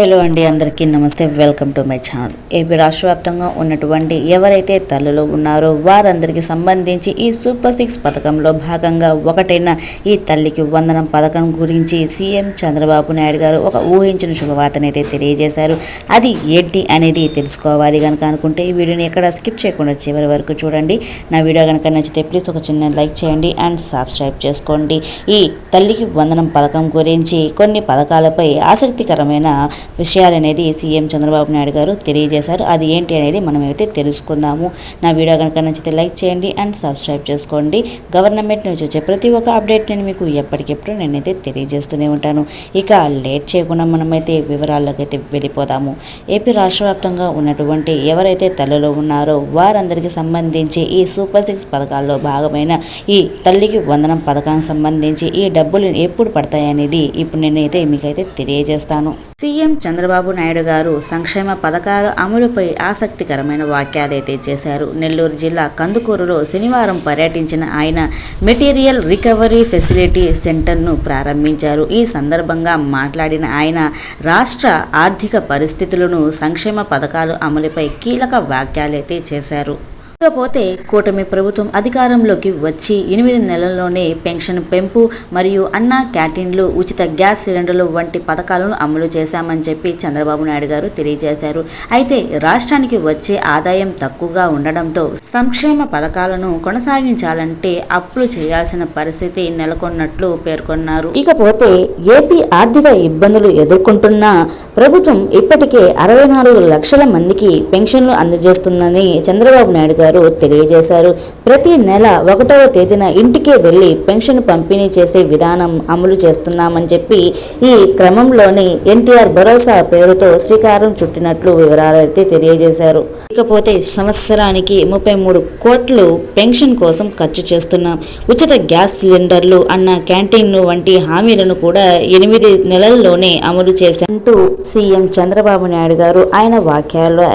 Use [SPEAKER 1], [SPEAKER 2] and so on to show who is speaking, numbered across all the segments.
[SPEAKER 1] Hello అండి, అందరికీ నమస్తే. Welcome to my channel. AP రాష్ట్ర వ్యాప్తంగా ఉన్నటువంటి ఎవరైతే తల్లులు ఉన్నారో వారందరికీ సంబంధించి ఈ సూపర్ 6 పథకంలో భాగంగా ఒకటైన ఈ తల్లికి వందనం పథకం గురించి సీఎం చంద్రబాబు నాయుడు గారు ఒక ఊహించిన శుభవార్తనైతే తెలియజేశారు. అది ఏంటి అనేది తెలుసుకోవాలి కనుక అనుకుంటే ఈ వీడియోని ఎక్కడ స్కిప్ చేయకుండా చివరి వరకు చూడండి. నా వీడియో కనుక నచ్చితే ప్లీజ్ ఒక చిన్న లైక్ చేయండి అండ్ సబ్స్క్రైబ్ చేసుకోండి. ఈ తల్లికి వందనం పథకం గురించి కొన్ని పథకాలపై ఆసక్తికరమైన విషయాలు అనేది సీఎం చంద్రబాబు నాయుడు గారు తెలియజేశారు. అది ఏంటి అనేది మనమైతే తెలుసుకుందాము. నా వీడియో కనుక నచ్చితే లైక్ చేయండి అండ్ సబ్స్క్రైబ్ చేసుకోండి. గవర్నమెంట్ నుంచి వచ్చే ప్రతి ఒక్క అప్డేట్ నేను మీకు ఎప్పటికెప్పుడు నేనైతే తెలియజేస్తూనే ఉంటాను. ఇక లేట్ చేయకుండా మనమైతే వివరాల్లోకి అయితే వెళ్ళిపోదాము. ఏపీ రాష్ట్ర వ్యాప్తంగా ఉన్నటువంటి ఎవరైతే తల్లులు ఉన్నారో వారందరికీ సంబంధించి ఈ సూపర్ 6 పథకాల్లో భాగమైన ఈ తల్లికి వందనం పథకానికి సంబంధించి ఈ డబ్బులు ఎప్పుడు పడతాయనేది ఇప్పుడు నేనైతే మీకైతే తెలియజేస్తాను. సీఎం చంద్రబాబు నాయుడు గారు సంక్షేమ పథకాల అమలుపై ఆసక్తికరమైన వ్యాఖ్యలైతే చేశారు. నెల్లూరు జిల్లా కందుకూరులో శనివారం పర్యటించిన ఆయన మెటీరియల్ రికవరీ ఫెసిలిటీ సెంటర్ను ప్రారంభించారు. ఈ సందర్భంగా మాట్లాడిన ఆయన రాష్ట్ర ఆర్థిక పరిస్థితులను, సంక్షేమ పథకాల అమలుపై కీలక వ్యాఖ్యలైతే చేశారు. ఇకపోతే కూటమి ప్రభుత్వం అధికారంలోకి వచ్చి 8 నెలల్లోనే పెన్షన్ పెంపు మరియు అన్నా క్యాంటీన్లు, ఉచిత గ్యాస్ సిలిండర్లు వంటి పథకాలను అమలు చేశామని చెప్పి చంద్రబాబు నాయుడు గారు తెలియజేశారు. అయితే రాష్ట్రానికి వచ్చే ఆదాయం తక్కువగా ఉండడంతో సంక్షేమ పథకాలను కొనసాగించాలంటే అప్పులు చేయాల్సిన పరిస్థితి నెలకొన్నట్లు పేర్కొన్నారు. ఇకపోతే ఏపీ ఆర్థిక ఇబ్బందులు ఎదుర్కొంటున్న ప్రభుత్వం ఇప్పటికే 64 లక్షల మందికి పెన్షన్లు అందజేస్తుందని చంద్రబాబు నాయుడు గారు తెలియజేశారు. ప్రతి నెల 1వ తేదీన ఇంటికే వెళ్లి పెన్షన్ పంపిణీ చేసే విధానం అమలు చేస్తున్నామని చెప్పి ఈ క్రమంలోని ఎన్టీఆర్ భరోసా పేరుతో శ్రీకారం చుట్టినట్లు వివరాలు అయితే తెలియజేశారు. ఇకపోతే సంవత్సరానికి 33 కోట్లు పెన్షన్ కోసం ఖర్చు చేస్తున్నాం. ఉచిత గ్యాస్ సిలిండర్లు, అన్న క్యాంటీన్లు వంటి హామీలను కూడా 8 నెలల్లోనే అమలు చేశారంటూ సీఎం చంద్రబాబు నాయుడు గారు ఆయన వాక్యాల్లో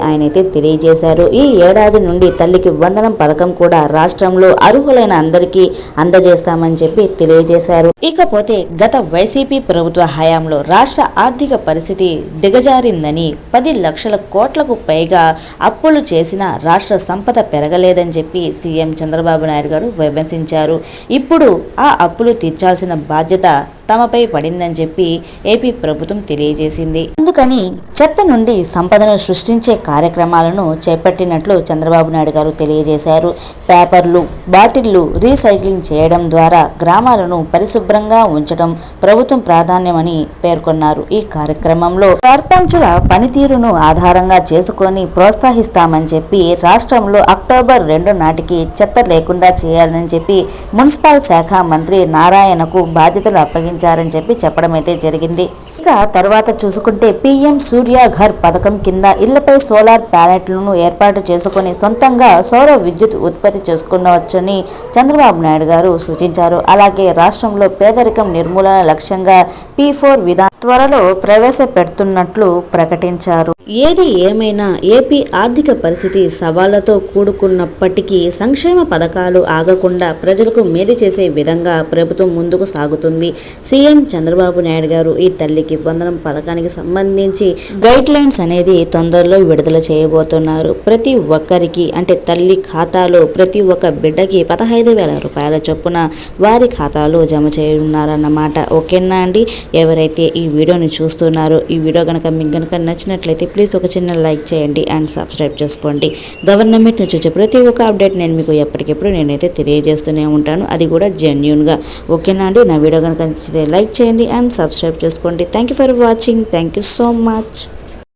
[SPEAKER 1] ఆయనైతే తెలియజేశారు. ఈ ఏడాది నుండి తల్లికి వందనం పథకం కూడా రాష్ట్రంలో అర్హులైన అందరికీ అందజేస్తామని చెప్పి తెలియజేశారు. ఇకపోతే గత వైసీపీ ప్రభుత్వ హయాంలో రాష్ట్ర ఆర్థిక పరిస్థితి దిగజారిందని, 10 లక్షల కోట్లకు పైగా అప్పులు చేసిన రాష్ట్ర సంపద పెరగలేదని చెప్పి సీఎం చంద్రబాబు నాయుడు గారు విమర్శించారు. ఇప్పుడు ఆ అప్పులు తీర్చాల్సిన బాధ్యత తమపై పడిందని చెప్పి ఏపీ ప్రభుత్వం తెలియజేసింది. అందుకని చెత్త నుండి సంపదను సృష్టించే కార్యక్రమాలను చేపట్టినట్లు చంద్రబాబు నాయుడు గారు తెలియజేశారు. పేపర్లు, బాటిళ్లు రీసైక్లింగ్ చేయడం ద్వారా గ్రామాలను పరిశుభ్రంగా ఉంచడం ప్రభుత్వం ప్రాధాన్యమని పేర్కొన్నారు. ఈ కార్యక్రమంలో సర్పంచుల పనితీరును ఆధారంగా చేసుకొని ప్రోత్సహిస్తామని చెప్పి రాష్ట్రంలో అక్టోబర్ 2 నాటికి చెత్త లేకుండా చేయాలని చెప్పి మున్సిపల్ శాఖ మంత్రి నారాయణకు బాధ్యతలు అప్పగించారని చెప్పి చెప్పడం అయితే జరిగింది. ఇక తర్వాత చూసుకుంటే పీఎం సూర్య ఘర్ పథకం కింద ఇళ్లపై సోలార్ ప్యానెట్లను ఏర్పాటు చేసుకుని సొంతంగా సౌర విద్యుత్ ఉత్పత్తి చేసుకోవచ్చని చంద్రబాబు నాయుడు గారు సూచించారు. అలాగే రాష్ట్రంలో పేదరికం నిర్మూలన లక్ష్యంగా P4 విధానం త్వరలో ప్రవేశపెడుతున్నట్లు ప్రకటించారు. ఏది ఏమైనా ఏపీ ఆర్థిక పరిస్థితి సవాళ్లతో కూడుకున్నప్పటికీ సంక్షేమ పథకాలు ఆగకుండా ప్రజలకు మేలు చేసే విధంగా ప్రభుత్వం ముందుకు సాగుతుంది. సీఎం చంద్రబాబు నాయుడు గారు ఈ తల్లికి వందనం పథకానికి సంబంధించి గైడ్ లైన్స్ అనేది తొందరలో విడుదల చేయబోతున్నారు. ప్రతి ఒక్కరికి అంటే తల్లి ఖాతాలో ప్రతి ఒక్క బిడ్డకి 15,000 రూపాయల చొప్పున వారి ఖాతాలో జమ చేయనున్నారన్నమాట. ఓకేనా అండి? ఎవరైతే ఈ వీడియోని చూస్తున్నారో ఈ వీడియో కనుక మీకు కనుక నచ్చినట్లయితే ప్లీజ్ ఒక చిన్న లైక్ చేయండి అండ్ సబ్స్క్రైబ్ చేసుకోండి. గవర్నమెంట్ నుంచి వచ్చే ప్రతి ఒక్క అప్డేట్ నేను మీకు ఎప్పటికెప్పుడు నేనైతే తెలియజేస్తూనే ఉంటాను, అది కూడా జెన్యూన్గా. ఓకేనా అండి? నా వీడియో కనుక నచ్చితే లైక్ చేయండి అండ్ సబ్స్క్రైబ్ చేసుకోండి. Thank you for watching. Thank you so much.